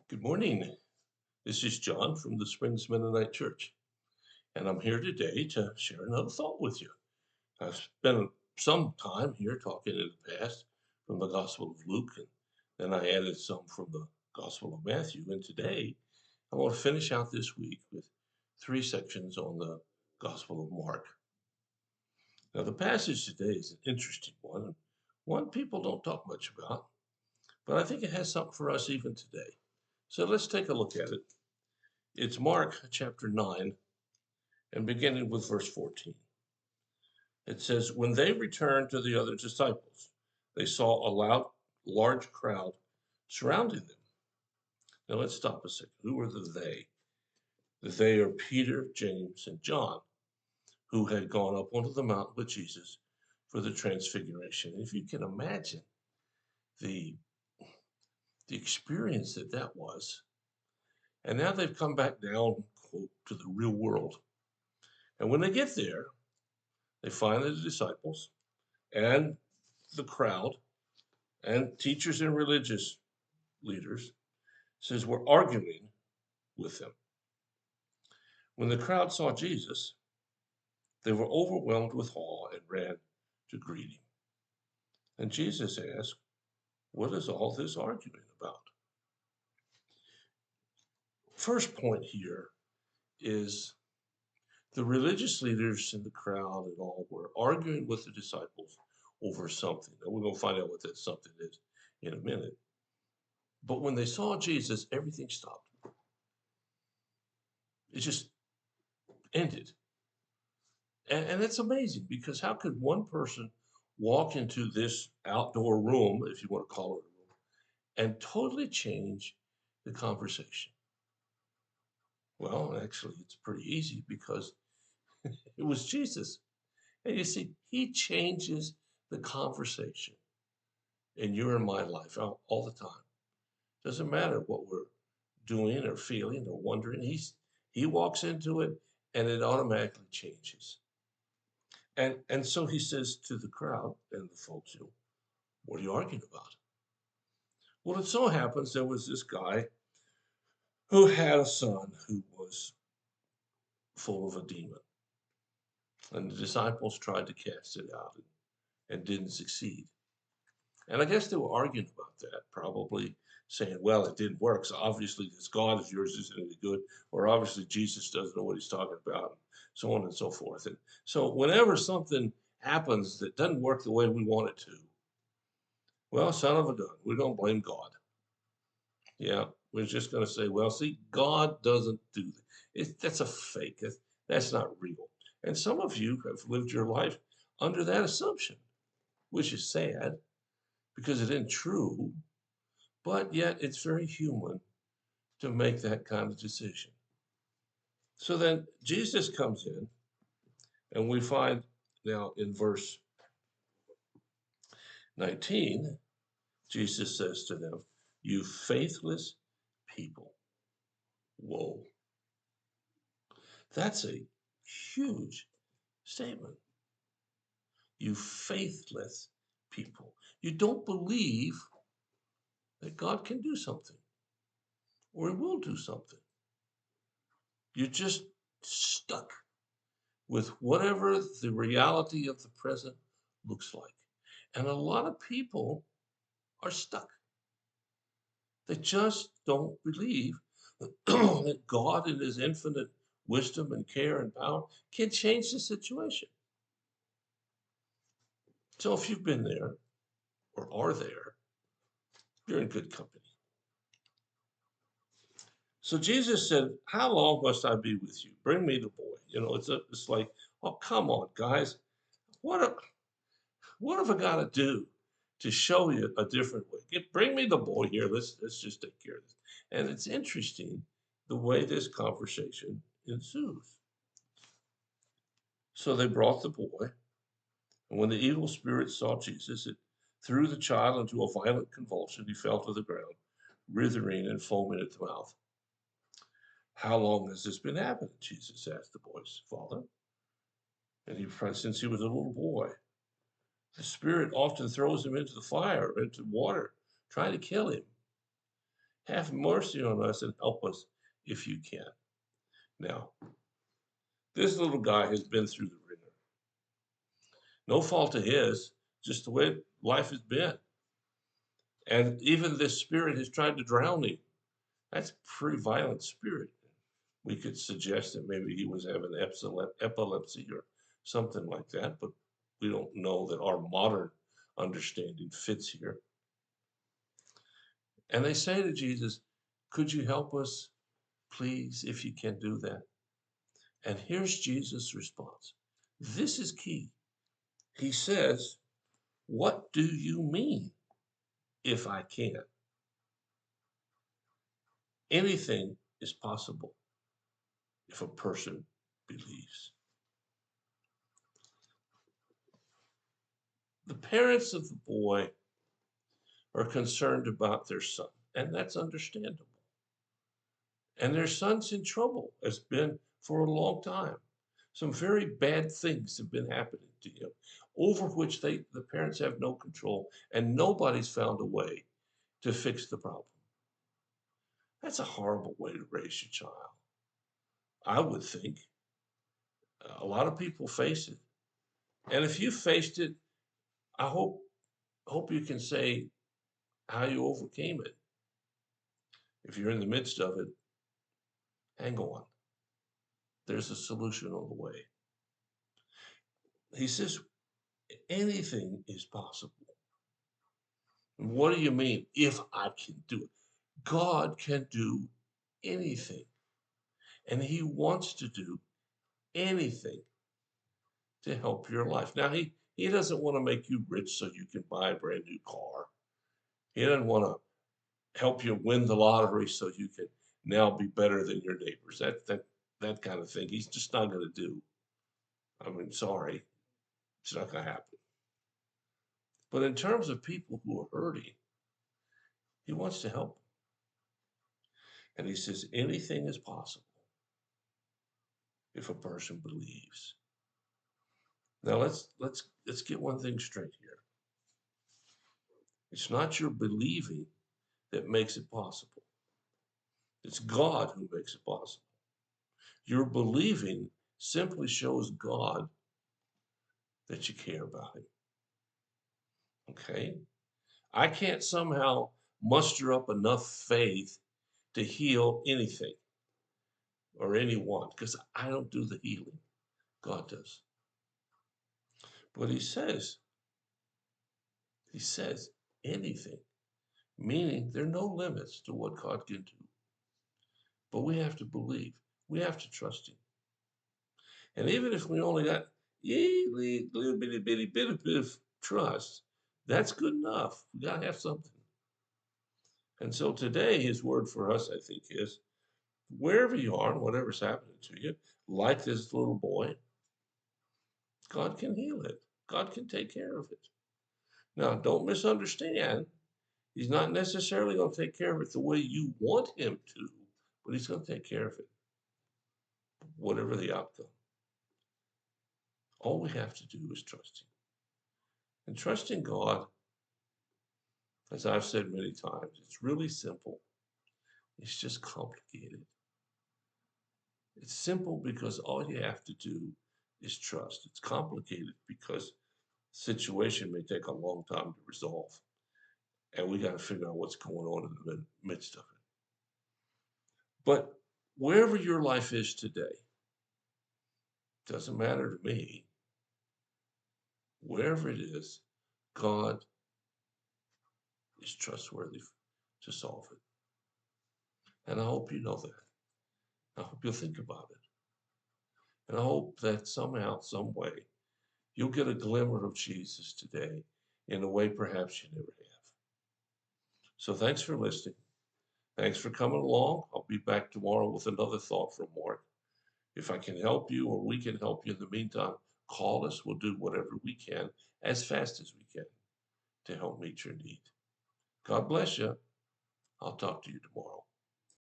Good morning. This is John from the Springs Mennonite Church, and I'm here today to share another thought with you. I've spent some time here talking in the past from the Gospel of Luke, and then I added some from the Gospel of Matthew. And today I want to finish out this week with three sections on the Gospel of Mark. Now, the passage today is an interesting one, and one people don't talk much about, but I think it has something for us even today. So let's take a look at it. It's Mark chapter 9, and beginning with verse 14. It says, When they returned to the other disciples, they saw a large crowd surrounding them. Now let's stop a second. Who are the they? The they are Peter, James, and John, who had gone up onto the mountain with Jesus for the transfiguration. If you can imagine the, the experience that was. And now they've come back down, quote, to the real world. And when they get there, they find the disciples and the crowd and teachers and religious leaders says we're arguing with them. When the crowd saw Jesus, they were overwhelmed with awe and ran to greet him. And Jesus asked, What is all this arguing about? First point here is the religious leaders in the crowd and all were arguing with the disciples over something. And we're going to find out what that something is in a minute. But when they saw Jesus, everything stopped. It just ended. And it's amazing because how could one person walk into this outdoor room, if you want to call it a room, and totally change the conversation? Well, actually, it's pretty easy because it was Jesus. And you see, he changes the conversation in your and my life all the time. Doesn't matter what we're doing or feeling or wondering. He walks into it and it automatically changes. And so he says to the crowd and the folks, what are you arguing about? Well, it so happens there was this guy who had a son who was full of a demon. And the disciples tried to cast it out and didn't succeed. And I guess they were arguing about that, probably saying, well, it didn't work. So obviously this God of yours isn't any good, or obviously Jesus doesn't know what he's talking about, and so on and so forth. And so whenever something happens that doesn't work the way we want it to, well, son of a gun, we don't blame God. Yeah, we're just going to say, well, see, God doesn't do that. That's a fake. That's not real. And some of you have lived your life under that assumption, which is sad because it isn't true, but yet it's very human to make that kind of decision. So then Jesus comes in, and we find now in verse 19, Jesus says to them, You faithless people. Whoa. That's a huge statement. You faithless people. You don't believe that God can do something or he will do something. You're just stuck with whatever the reality of the present looks like. And a lot of people are stuck. They just don't believe that God, in his infinite wisdom and care and power, can change the situation. So if you've been there or are there, you're in good company. So Jesus said, How long must I be with you? Bring me the boy. It's like, oh, come on, guys. What, what have I got to do to show you a different way? Bring me the boy here. Let's just take care of this. And it's interesting the way this conversation ensues. So they brought the boy, and when the evil spirit saw Jesus, it threw the child into a violent convulsion. He fell to the ground, writhing and foaming at the mouth. How long has this been happening? Jesus asked the boy's father. And since he was a little boy, the spirit often throws him into the fire, or into water, trying to kill him. Have mercy on us and help us if you can. Now, this little guy has been through the ringer. No fault of his, just the way life has been. And even this spirit has tried to drown him. That's a pretty violent spirit. We could suggest that maybe he was having epilepsy or something like that, but we don't know that our modern understanding fits here. And they say to Jesus, could you help us, please, if you can do that? And here's Jesus' response. This is key. He says, what do you mean if I can? Anything is possible if a person believes. The parents of the boy are concerned about their son, and that's understandable. And their son's in trouble, has been for a long time. Some very bad things have been happening to him, over which the parents have no control, and nobody's found a way to fix the problem. That's a horrible way to raise your child, I would think. A lot of people face it. And if you faced it, I hope you can say how you overcame it. If you're in the midst of it, hang on. There's a solution on the way. He says, anything is possible. What do you mean, if I can do it? God can do anything. And he wants to do anything to help your life. Now, he doesn't want to make you rich so you can buy a brand new car. He doesn't want to help you win the lottery so you can now be better than your neighbors. That kind of thing. He's just not going to do. I mean, sorry, it's not going to happen. But in terms of people who are hurting, he wants to help them. And he says anything is possible if a person believes. Now let's get one thing straight here. It's not your believing that makes it possible. It's God who makes it possible. Your believing simply shows God that you care about him. Okay? I can't somehow muster up enough faith to heal anything or anyone because I don't do the healing. God does. But he says anything, meaning there are no limits to what God can do. But we have to believe. We have to trust him. And even if we only got a little bitty bit of trust, that's good enough. We got to have something. And so today, his word for us, I think, is wherever you are and whatever's happening to you, like this little boy, God can heal it. God can take care of it. Now, don't misunderstand. He's not necessarily going to take care of it the way you want him to, but he's going to take care of it, whatever the outcome. All we have to do is trust him. And trusting God, as I've said many times, it's really simple. It's just complicated. It's simple because all you have to do is trust. It's complicated because the situation may take a long time to resolve. And we got to figure out what's going on in the midst of it. But wherever your life is today, doesn't matter to me. Wherever it is, God is trustworthy to solve it. And I hope you know that. I hope you'll think about it. And I hope that somehow, some way, you'll get a glimmer of Jesus today in a way perhaps you never have. So thanks for listening. Thanks for coming along. I'll be back tomorrow with another thought from Mark. If I can help you or we can help you in the meantime, call us. We'll do whatever we can as fast as we can to help meet your need. God bless you. I'll talk to you tomorrow.